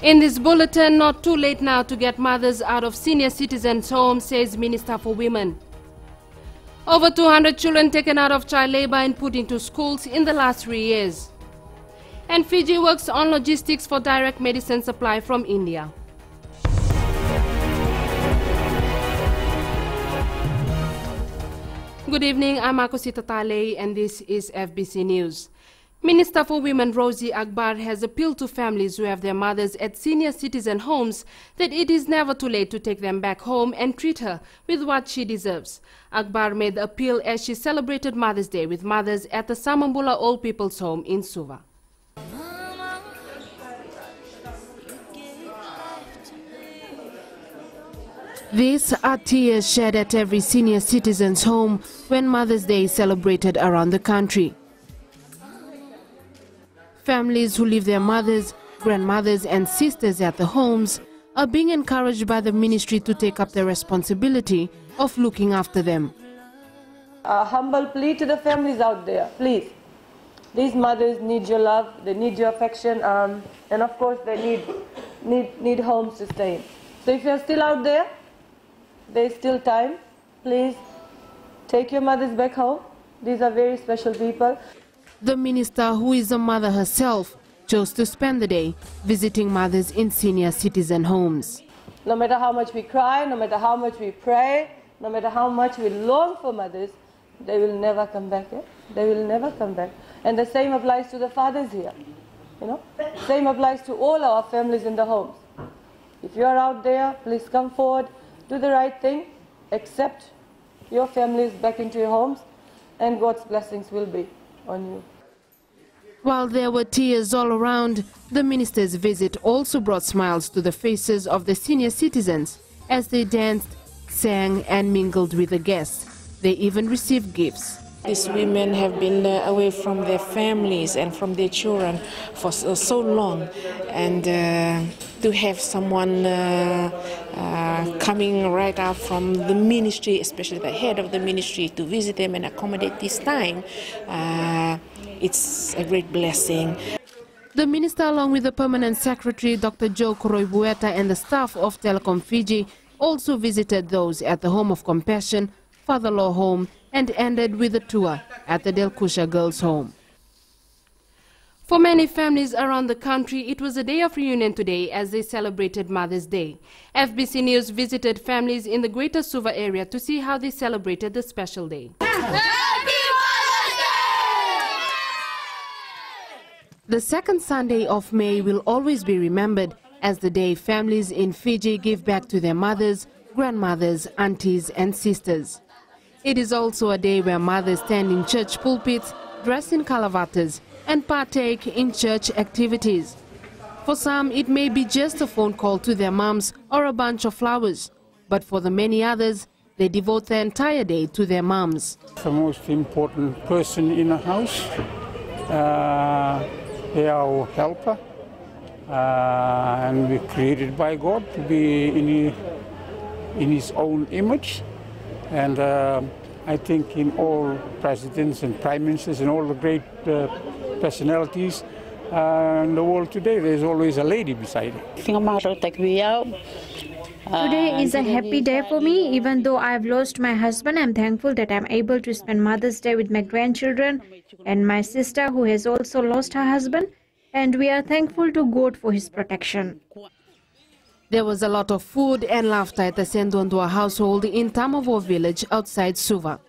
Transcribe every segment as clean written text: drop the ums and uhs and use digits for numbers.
In this bulletin, not too late now to get mothers out of senior citizens' homes, says Minister for Women. Over 200 children taken out of child labor and put into schools in the last 3 years. And Fiji works on logistics for direct medicine supply from India. Good evening, I'm Akosita Tale and this is FBC News. Minister for Women Rosie Akbar has appealed to families who have their mothers at senior citizen homes that it is never too late to take them back home and treat her with what she deserves. Akbar made the appeal as she celebrated Mother's Day with mothers at the Samambula Old People's Home in Suva. These are tears shed at every senior citizen's home when Mother's Day is celebrated around the country. Families who leave their mothers, grandmothers and sisters at the homes are being encouraged by the ministry to take up the responsibility of looking after them. A humble plea to the families out there, please. These mothers need your love, they need your affection, and of course they need homes to stay in. So if you're still out there, there's still time. Please take your mothers back home. These are very special people. The minister, who is a mother herself, chose to spend the day visiting mothers in senior citizen homes. No matter how much we cry, no matter how much we pray, no matter how much we long for mothers, they will never come back. They will never come back. And the same applies to the fathers here. Same applies to all our families in the homes. If you are out there, please come forward, do the right thing, accept your families back into your homes, and God's blessings will be on you. While there were tears all around, the minister's visit also brought smiles to the faces of the senior citizens as they danced, sang and mingled with the guests. They even received gifts. These women have been away from their families and from their children for so long, and to have someone coming right out from the ministry, especially the head of the ministry, to visit them and accommodate this time, it's a great blessing. The minister, along with the permanent secretary, Dr. Joe Koroibueta, and the staff of Telecom Fiji, also visited those at the Home of Compassion, Father-Law Home, and ended with a tour at the Delkusha Girls' Home. For many families around the country, it was a day of reunion today as they celebrated Mother's Day. FBC News visited families in the Greater Suva area to see how they celebrated the special day. The second Sunday of May will always be remembered as the day families in Fiji give back to their mothers, grandmothers, aunties and sisters. It is also a day where mothers stand in church pulpits, dress in kalavatas, and partake in church activities. For some, it may be just a phone call to their moms or a bunch of flowers. But for the many others, they devote the entire day to their moms. The most important person in a house. They are our helper. And we're created by God to be in His own image. And I think in all presidents and prime ministers and all the great personalities in the world today, there's always a lady beside it. Today is a happy day for me. Even though I have lost my husband, I'm thankful that I'm able to spend Mother's Day with my grandchildren and my sister who has also lost her husband. And we are thankful to God for His protection. There was a lot of food and laughter at the Sendondua household in Tamavo village outside Suva.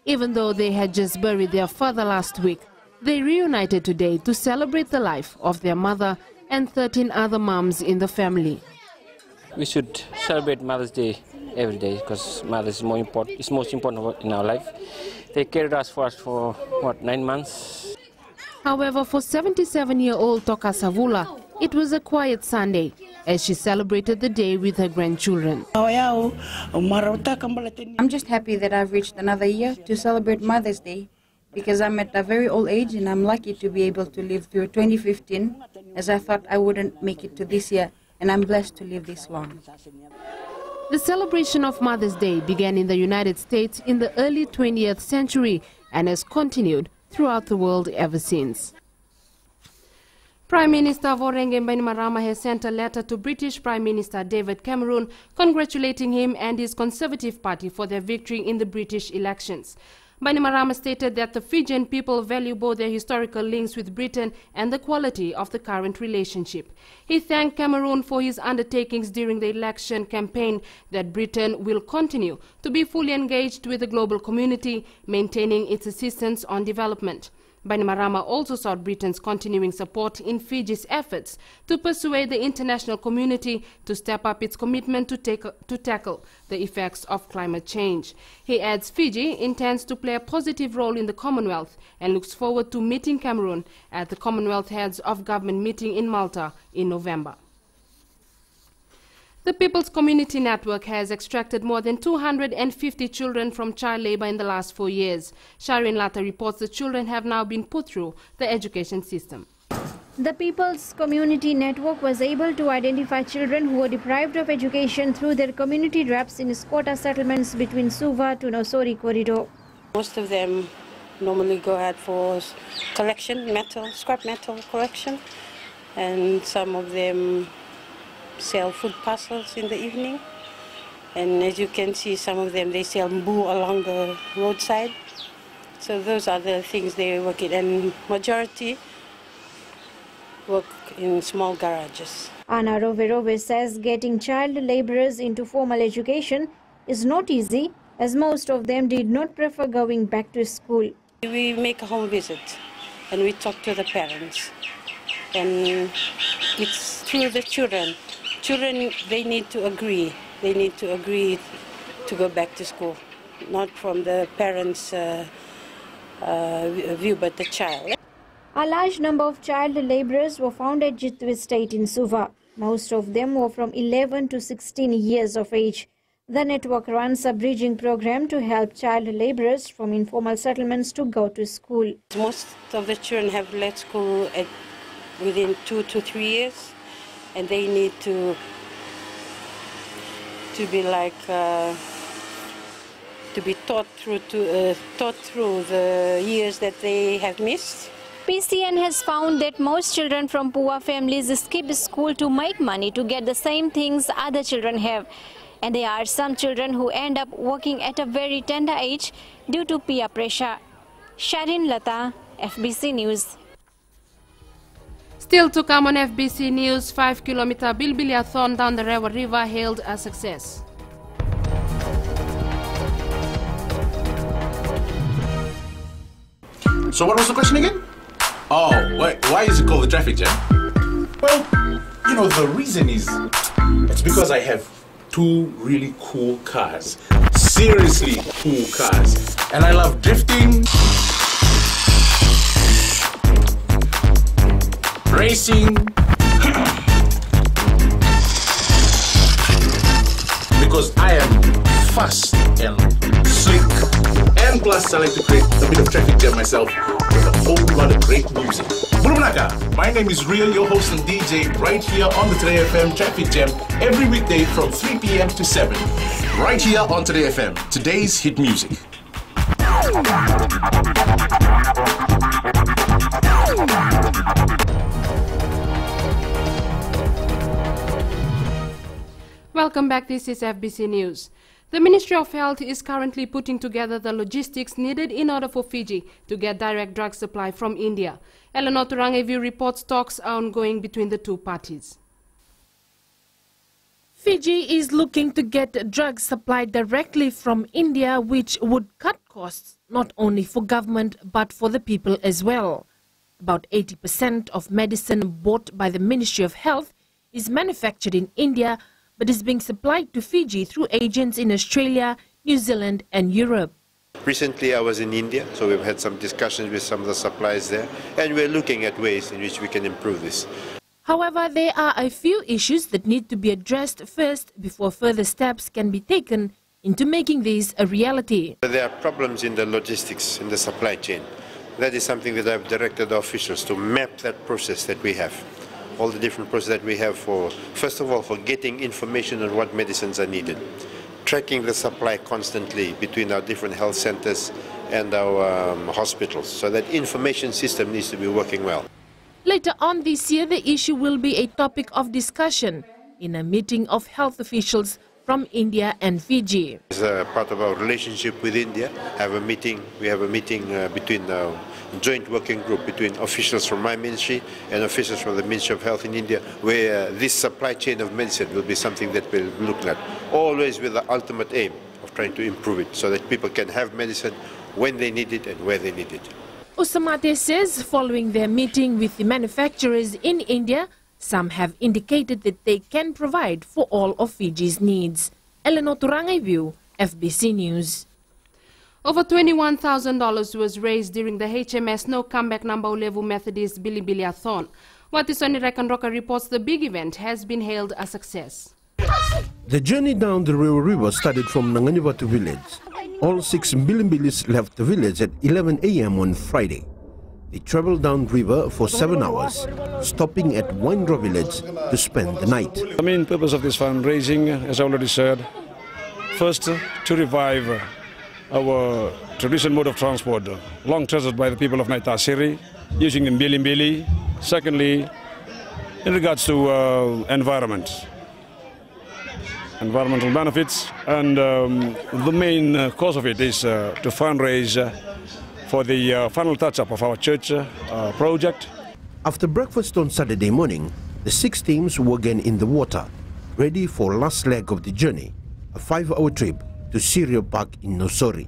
Even though they had just buried their father last week, they reunited today to celebrate the life of their mother and 13 other moms in the family. We should celebrate Mother's Day every day because Mother is more important. It's most important in our life. They cared for us for what, 9 months. However, for 77-year-old Toka Savula, it was a quiet Sunday as she celebrated the day with her grandchildren. I'm just happy that I've reached another year to celebrate Mother's Day because I'm at a very old age and I'm lucky to be able to live through 2015 as I thought I wouldn't make it to this year. and I'm blessed to live this long. The celebration of Mother's Day began in the United States in the early 20th century and has continued throughout the world ever since. Prime Minister Vorenge Bainimarama has sent a letter to British Prime Minister David Cameron congratulating him and his Conservative Party for their victory in the British elections. Bainimarama stated that the Fijian people value both their historical links with Britain and the quality of the current relationship. He thanked Cameroon for his undertakings during the election campaign that Britain will continue to be fully engaged with the global community, maintaining its assistance on development. Bainimarama also sought Britain's continuing support in Fiji's efforts to persuade the international community to step up its commitment to tackle the effects of climate change. He adds Fiji intends to play a positive role in the Commonwealth and looks forward to meeting Cameroon at the Commonwealth Heads of Government meeting in Malta in November. The People's Community Network has extracted more than 250 children from child labor in the last 4 years. Sharin Lata reports the children have now been put through the education system. The People's Community Network was able to identify children who were deprived of education through their community reps in Skota settlements between Suva to Nosori corridor. Most of them normally go out for collection, scrap metal collection, and some of them sell food parcels in the evening. And as you can see, some of them, they sell mbu along the roadside. So those are the things they work in, and majority work in small garages. Ana Roverove says getting child laborers into formal education is not easy, as most of them did not prefer going back to school. We make a home visit and we talk to the parents, and it's through the children. Children, they need to agree. They need to agree to go back to school, not from the parents' view, but the child. A large number of child laborers were found at Jitwe State in Suva. Most of them were from 11 to 16 years of age. The network runs a bridging program to help child laborers from informal settlements to go to school. Most of the children have left school within 2 to 3 years. And they need to be like to be taught through the years that they have missed. PCN has found that most children from poor families skip school to make money to get the same things other children have, and there are some children who end up working at a very tender age due to peer pressure. Sharin Lata, FBC News. Still to come on FBC News, 5-kilometer Bilbiliathon down the Rewa River hailed a success. So what was the question again? Oh, why is it called the traffic jam? Well, you know, the reason is, it's because I have 2 really cool cars. Seriously cool cars. And I love drifting, racing, because I am fast and slick, and plus I like to create a bit of traffic jam myself with a whole lot of great music. Bulunaka, my name is Real, your host and DJ, right here on the Today FM Traffic Jam every weekday from 3 p.m. to 7. Right here on Today FM, today's hit music. Welcome back, this is FBC News. The Ministry of Health is currently putting together the logistics needed in order for Fiji to get direct drug supply from India. Eleanor Turangevu reports talks are ongoing between the two parties. Fiji is looking to get drugs supplied directly from India, which would cut costs not only for government but for the people as well. About 80% of medicine bought by the Ministry of Health is manufactured in India, but is being supplied to Fiji through agents in Australia, New Zealand and Europe. Recently I was in India, so we've had some discussions with some of the suppliers there, and we're looking at ways in which we can improve this. However, there are a few issues that need to be addressed first before further steps can be taken into making this a reality. There are problems in the logistics, in the supply chain. That is something that I've directed the officials to map that process that we have. all the different processes that we have for, first of all, for getting information on what medicines are needed, tracking the supply constantly between our different health centers and our hospitals. So that information system needs to be working well. Later on this year, the issue will be a topic of discussion in a meeting of health officials from India and Fiji. As a part of our relationship with India, we have a meeting between a joint working group between officials from my ministry and officials from the Ministry of Health in India, where this supply chain of medicine will be something that we'll look at, always with the ultimate aim of trying to improve it so that people can have medicine when they need it and where they need it. Usamate says following their meeting with the manufacturers in India, some have indicated that they can provide for all of Fiji's needs. Eleanor Turangai View, FBC News. Over $21,000 was raised during the HMS No Comeback Number Level Methodist Bilibiliathon. Watisoni Rekanroka reports the big event has been hailed a success. The journey down the Rio River started from Nanganyavatu village. All 6 Bilimbilis left the village at 11 a.m. on Friday. They traveled down river for 7 hours, stopping at Waindra village to spend the night. The main purpose of this fundraising, as I already said, first to revive our traditional mode of transport, long treasured by the people of Naitasiri, using the Bilimbili. Secondly, in regards to environmental benefits, and the main cause of it is to fundraise for the final touch-up of our church project. After breakfast on Saturday morning, the 6 teams were again in the water, ready for last leg of the journey, a 5-hour trip to Sirio Park in Nosori.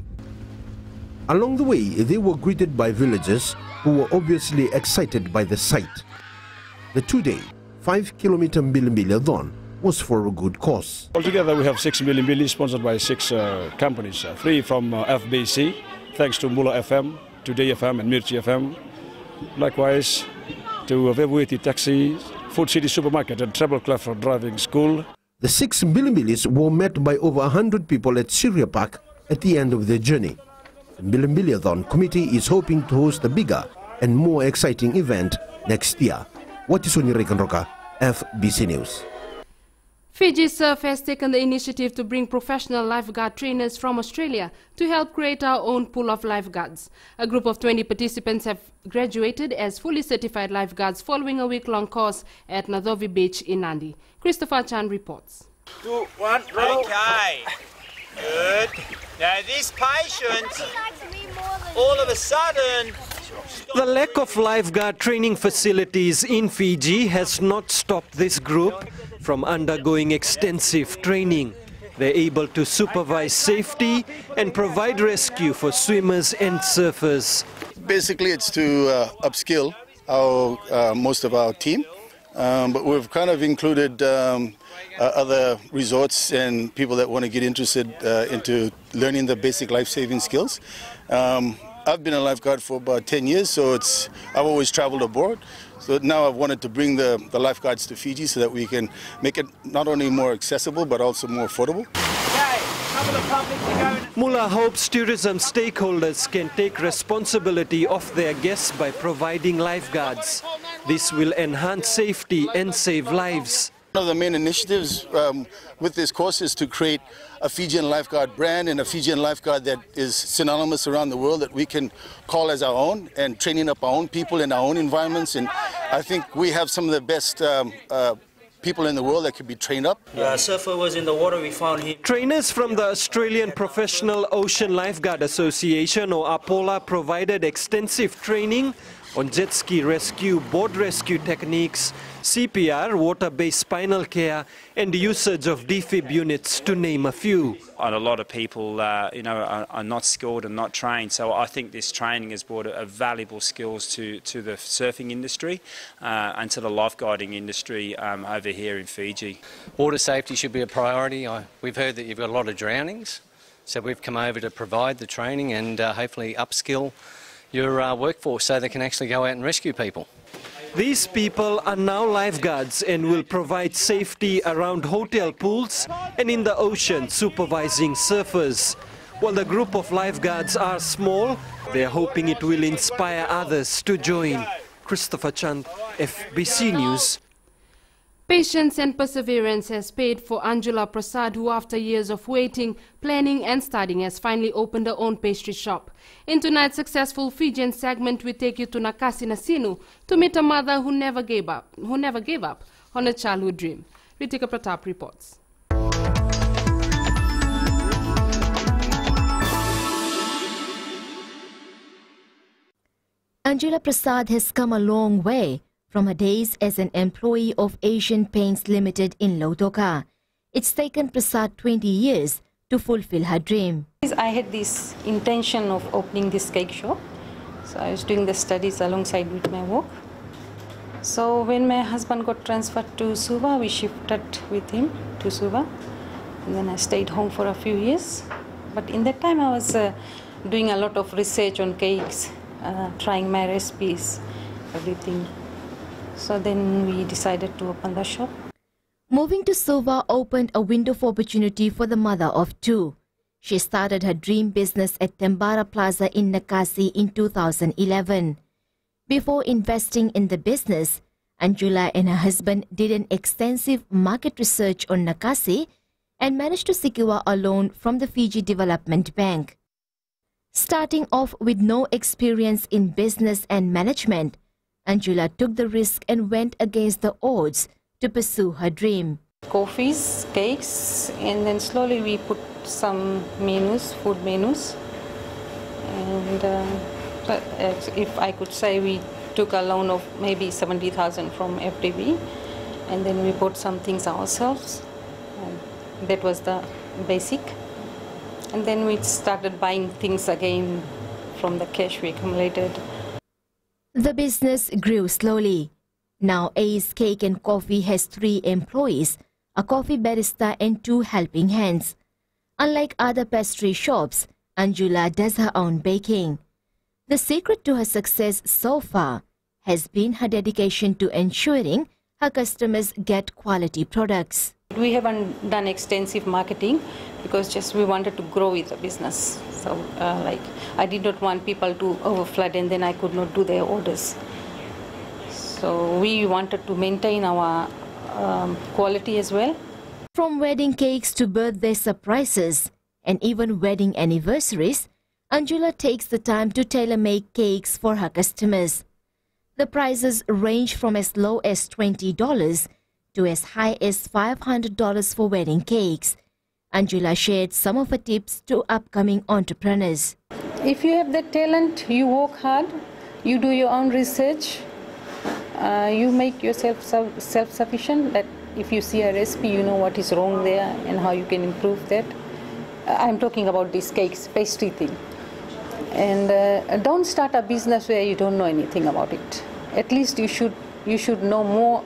Along the way, they were greeted by villagers who were obviously excited by the sight. The 2-day, 5-kilometer Bilibiliathon was for a good cause. Altogether, we have 6 Bilimbili sponsored by 6 companies, 3 from FBC, thanks to Mula FM, Today FM and Mirchi FM. Likewise, to Vevuiti Taxi, Food City Supermarket and Treble Clef Driving School. The 6 Bilimbilis were met by over 100 people at Sirio Park at the end of their journey. The Bilibiliathon committee is hoping to host a bigger and more exciting event next year. Watisoni Rekanroka, FBC News. Fiji Surf has taken the initiative to bring professional lifeguard trainers from Australia to help create our own pool of lifeguards. A group of 20 participants have graduated as fully certified lifeguards following a week-long course at Nadhovi Beach in Nandi. Christopher Chan reports. 2, 1, roll. Okay, good. Now this patient, all of a sudden... The lack of lifeguard training facilities in Fiji has not stopped this group from undergoing extensive training. They're able to supervise safety and provide rescue for swimmers and surfers. Basically, it's to upskill most of our team, but we've kind of included other resorts and people that want to get interested into learning the basic life-saving skills. I've been a lifeguard for about 10 years, so I've always traveled aboard. So now I've wanted to bring the lifeguards to Fiji so that we can make it not only more accessible but also more affordable. Mula hopes tourism stakeholders can take responsibility of their guests by providing lifeguards. This will enhance safety and save lives. One of the main initiatives with this course is to create a Fijian lifeguard brand and a Fijian lifeguard that is synonymous around the world that we can call as our own, and training up our own people in our own environments. And I think we have some of the best people in the world that could be trained up. Surfer was in the water, we found him. Trainers from the Australian Professional Ocean Lifeguard Association, or APOLA, provided extensive training on jet ski rescue, board rescue techniques, CPR, water-based spinal care, and usage of defib units, to name a few. And a lot of people, are not skilled and not trained. So I think this training has brought a valuable skills to the surfing industry and to the lifeguarding industry over here in Fiji. Water safety should be a priority. We've heard that you've got a lot of drownings, so we've come over to provide the training and hopefully upskill your workforce so they can actually go out and rescue people. These people are now lifeguards and will provide safety around hotel pools and in the ocean, supervising surfers. While the group of lifeguards are small, they're hoping it will inspire others to join. Christopher Chand, FBC News, Patience and perseverance has paid for Anjula Prasad, who after years of waiting, planning and studying has finally opened her own pastry shop. In tonight's successful Fijian segment, we take you to Nakasi Nasinu to meet a mother who never gave up on a childhood dream. Ritika Pratap reports. Anjula Prasad has come a long way from her days as an employee of Asian Paints Limited in Lautoka. It's taken Prasad 20 years to fulfill her dream. I had this intention of opening this cake shop. So I was doing the studies alongside with my work. So when my husband got transferred to Suva, we shifted with him to Suva. And then I stayed home for a few years. But in that time I was doing a lot of research on cakes, trying my recipes, everything. So then we decided to open the shop. Moving to Suva opened a window of opportunity for the mother of two. She started her dream business at Tembara Plaza in Nakasi in 2011. Before investing in the business, Anjula and her husband did an extensive market research on Nakasi and managed to secure a loan from the Fiji Development Bank. Starting off with no experience in business and management, Anjula took the risk and went against the odds to pursue her dream. Coffees, cakes, and then slowly we put some menus, food menus. And if I could say, we took a loan of maybe 70,000 from FDB, and then we bought some things ourselves. And that was the basic. And then we started buying things again from the cash we accumulated. The business grew slowly. Now Ace Cake and Coffee has 3 employees, a coffee barista and 2 helping hands. Unlike other pastry shops, Anjula does her own baking. The secret to her success so far has been her dedication to ensuring her customers get quality products. We haven't done extensive marketing because just we wanted to grow with the business. So I did not want people to overflood and then I could not do their orders. So we wanted to maintain our quality as well. From wedding cakes to birthday surprises and even wedding anniversaries, Anjula takes the time to tailor-make cakes for her customers. The prices range from as low as $20 to as high as $500 for wedding cakes. Anjula shared some of her tips to upcoming entrepreneurs. If you have the talent, you work hard, you do your own research, you make yourself self-sufficient, that if you see a recipe, you know what is wrong there and how you can improve that. I'm talking about these cakes, pastry thing. And don't start a business where you don't know anything about it. At least you should know more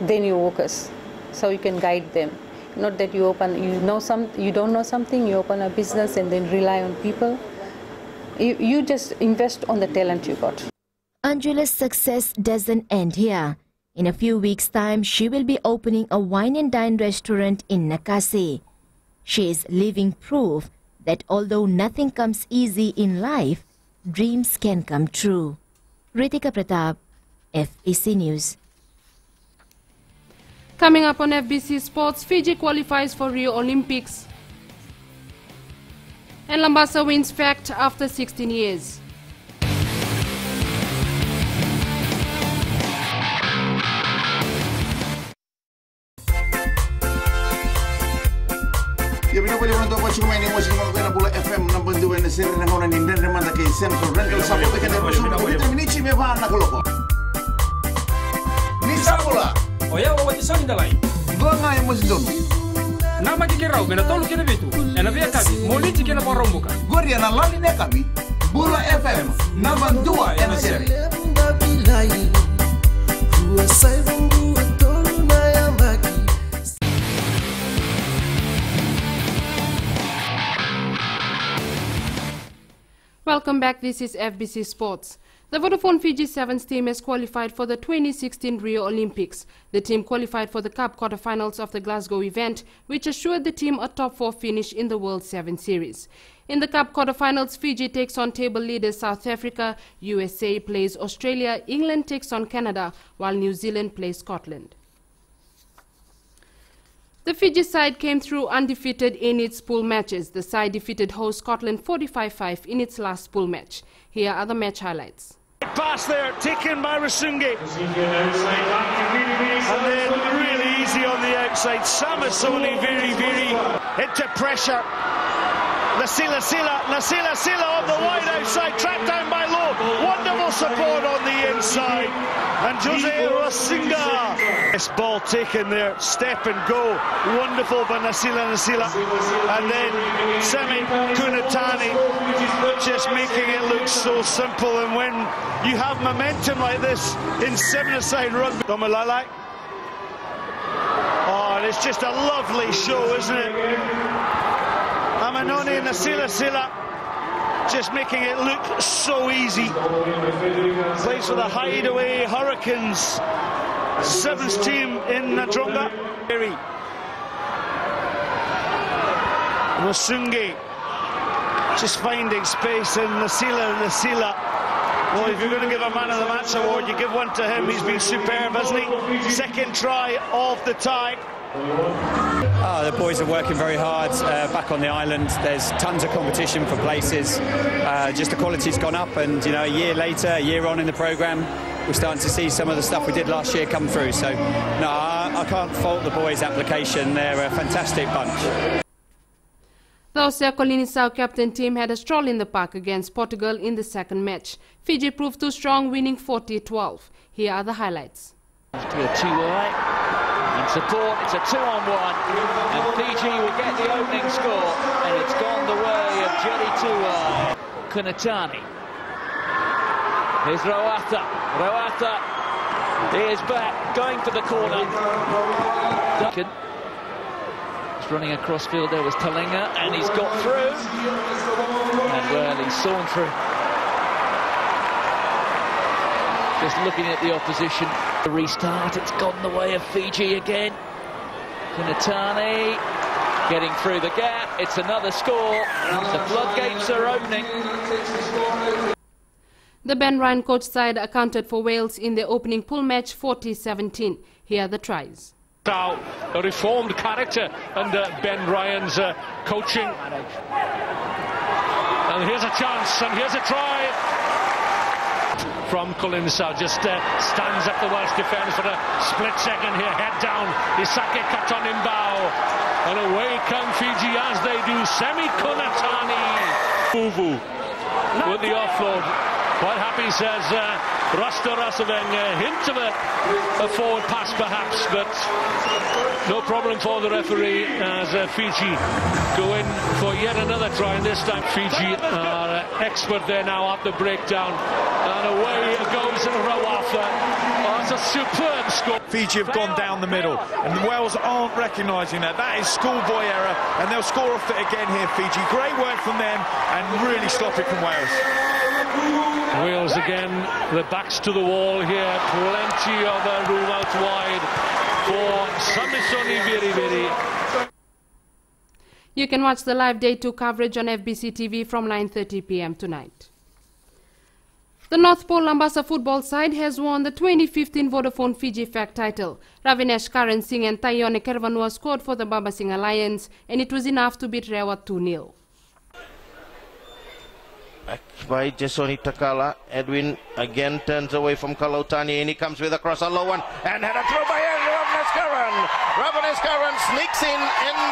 than your workers, so you can guide them. Not that you don't know something, you open a business and then rely on people. You just invest on the talent you got. Anjula's success doesn't end here. In a few weeks' time, she will be opening a wine and dine restaurant in Nakasi. She is living proof that although nothing comes easy in life, dreams can come true. Ritika Pratap, FBC News. Coming up on FBC Sports, Fiji qualifies for Rio Olympics. And Lambasa wins FACT after 16 years. Ya vino pali wana topa chuma ini mwasi kama kwena bula FM number 2 na siri na ngona ni ndende manda ke Central Rental Support ke ndero suma kwa minichi me bana koloko. Ni sabula. Oya wa tisoni dalai. Gonga ya mwasi dono. Nama kikirau mena tolu kene bitu. Ena via kabi moliti kena porombuka. Gori ana lali ne kabi. Bula FM number 2 ena siri. Welcome back, this is FBC Sports. The Vodafone Fiji Sevens team has qualified for the 2016 Rio Olympics. The team qualified for the Cup quarterfinals of the Glasgow event, which assured the team a top 4 finish in the World 7 Series. In the Cup quarterfinals, Fiji takes on table leaders South Africa, USA plays Australia, England takes on Canada, while New Zealand plays Scotland. The Fiji side came through undefeated in its pool matches. The side defeated host Scotland 45-5 in its last pool match. Here are the match highlights. Pass there, taken by Rasungi. And then really easy on the outside. Samasoni very into pressure. Nasila on the wide outside, trapped down by Low. Wonderful support on the inside. And Jose Rasinga. This ball taken there, step and go. Wonderful by Nasila. And then Semi Kunatani just making it look so simple. And when you have momentum like this in seven-a-side rugby. Domalalai. Oh, and it's just a lovely show, isn't it? Amanoni and Nasila just making it look so easy. Plays for the Hideaway Hurricanes. Sevens team in Nadronga. Rasungi just finding space in Nasila. Well, if you're going to give a Man of the Match award, you give one to him. He's been superb, hasn't he? Second try of the tie. Oh, the boys are working very hard back on the island. There's tons of competition for places. Just the quality's gone up, and you know, a year on in the programme, we're starting to see some of the stuff we did last year come through. So, no, I can't fault the boys' application. They're a fantastic bunch. The Oceacolini-Sao captain team had a stroll in the park against Portugal in the second match. Fiji proved too strong, winning 40-12. Here are the highlights. To a two-way. In support, it's a 2-on-1, and Fiji will get the opening score, and it's gone the way of Jerry Tuai. Kunatani. Here's Roata is back, going for the corner. Duncan. Running across field, there was Talinga, and he's got through. And well, he's sawn through. Just looking at the opposition. The restart, it's gone the way of Fiji again. Kunatani getting through the gap. It's another score. The floodgates are opening. The Ben Ryan coach side accounted for Wales in the opening pool match 40-17. Here are the tries. Now, a reformed character under Ben Ryan's coaching. And here's a chance, and here's a try from Colin-Sao. Just stands up the Welsh defence for a split second here. Head down, Isake Katonimbao. And away come Fiji as they do. Semi Kunatani. Fuvu with the offload. Quite happy, says Rasta Rasaveng. A hint of a forward pass perhaps, but no problem for the referee as Fiji go in for yet another try, and this time Fiji are expert there now at the breakdown. And away goes Rawatha. Oh, it's a superb score. Fiji have gone down the middle, and the Wales aren't recognising that. That is schoolboy error, and they'll score off it again here, Fiji. Great work from them, and really sloppy from Wales. Wales again, the backs to the wall here. Plenty of room out wide for Samisoni Viriviri. You can watch the live Day 2 coverage on Fbctv from 9:30 p.m. tonight. The North Pole Lambasa football side has won the 2015 Vodafone Fiji FAC title. Ravinesh Karan Singh and Tayone Kervanua scored for the Baba Singh Alliance, and it was enough to beat Rewa 2-0. Back by Jesoni Takala. Edwin again turns away from Kalautani, and he comes with a cross, a low one, and had a throw by Ravinesh Karan. Ravinesh Karan sneaks in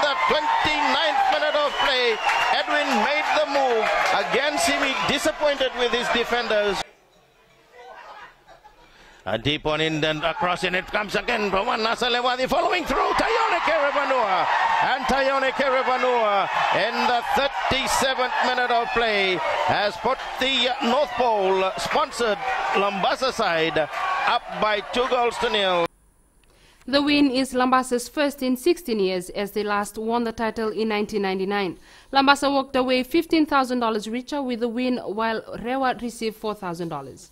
the 29th minute of play. Edwin made the move. Again, Simi disappointed with his defenders. A deep one in, then across, and it comes again from Nasa Lewadi, following through Tayone Kerevanua. And Tayone Kerevanua in the 37th minute of play has put the North Pole sponsored Lambasa side up by 2-0. The win is Lambasa's first in 16 years, as they last won the title in 1999. Lambasa walked away $15,000 richer with the win, while Rewa received $4,000.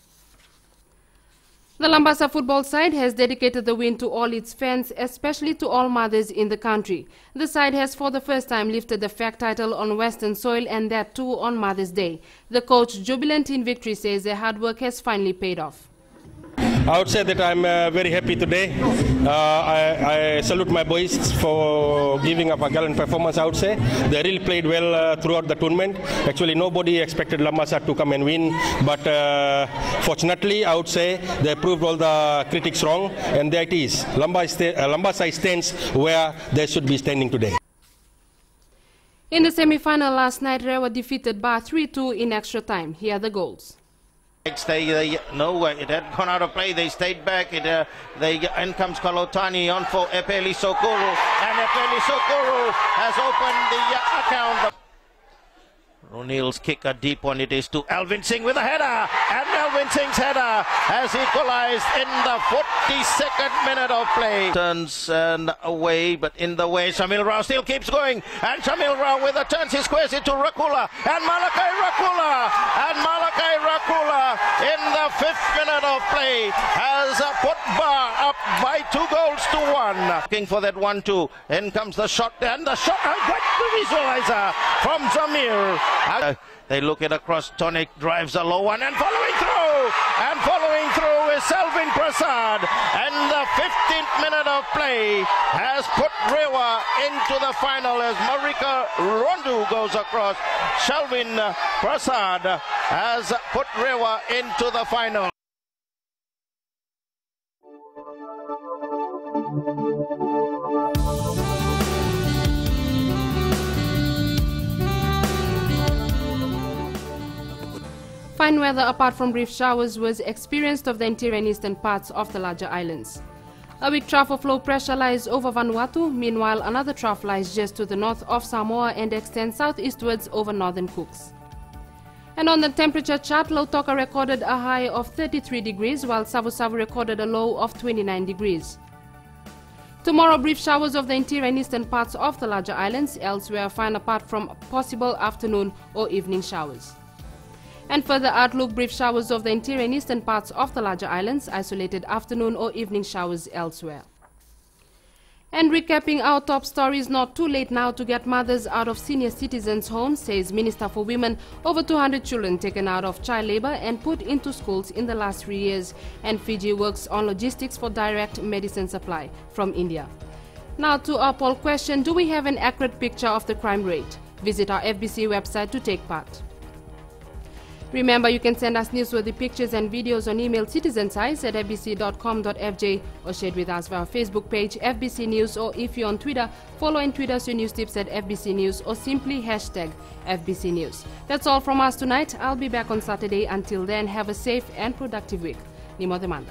The Lambasa football side has dedicated the win to all its fans, especially to all mothers in the country. The side has for the first time lifted the FAC title on Western soil, and that too on Mother's Day. The coach, jubilant in victory, says their hard work has finally paid off. I would say that I'm very happy today. I salute my boys for giving up a gallant performance, I would say. They really played well throughout the tournament. Actually, nobody expected Lambasa to come and win, but fortunately, I would say they proved all the critics wrong, and there it is. Lambasa stands where they should be standing today. In the semi-final last night, Rewa defeated Bar 3-2 in extra time. Here are the goals. No, it had gone out of play. They stayed back. In comes Kalotani on for Epeli Sokoro, and Epeli Sokoro has opened the account. O'Neill's kick, a deep one it is to Alvin Singh with a header, and Alvin Singh's header has equalized in the 42nd minute of play. Turns and away, but in the way, Shamil Rao still keeps going, and Shamil Rao with a turn, he squares it to Rakula, and Malakai Rakula in the 5th minute of play has put Bar up by 2-1. Looking for that 1-2, in comes the shot, and the shot, a good visualizer from Zamir. They look it across, Tonic drives a low one, and following through is Selvin Prasad, and the 15th minute of play has put Rewa into the final as Marika Rondu goes across. Selvin Prasad has put Rewa into the final. Fine weather apart from brief showers was experienced of the interior and eastern parts of the larger islands. A weak trough of low pressure lies over Vanuatu. Meanwhile, another trough lies just to the north of Samoa and extends southeastwards over northern Cooks. And on the temperature chart, Lautoka recorded a high of 33 degrees, while Savu recorded a low of 29 degrees. Tomorrow, brief showers of the interior and eastern parts of the larger islands. Elsewhere, fine apart from possible afternoon or evening showers. And further outlook, brief showers of the interior and eastern parts of the larger islands, isolated afternoon or evening showers elsewhere. And recapping our top stories, not too late now to get mothers out of senior citizens' homes, says Minister for Women. Over 200 children taken out of child labor and put into schools in the last 3 years. And Fiji works on logistics for direct medicine supply from India. Now to our poll question, do we have an accurate picture of the crime rate? Visit our FBC website to take part. Remember, you can send us newsworthy pictures and videos on email citizenseyes@fbc.com.fj or share it with us via our Facebook page FBC News, or if you're on Twitter, follow and tweet us your news tips at FBC News or simply hashtag FBC News. That's all from us tonight. I'll be back on Saturday. Until then, have a safe and productive week. Nimo Demanda.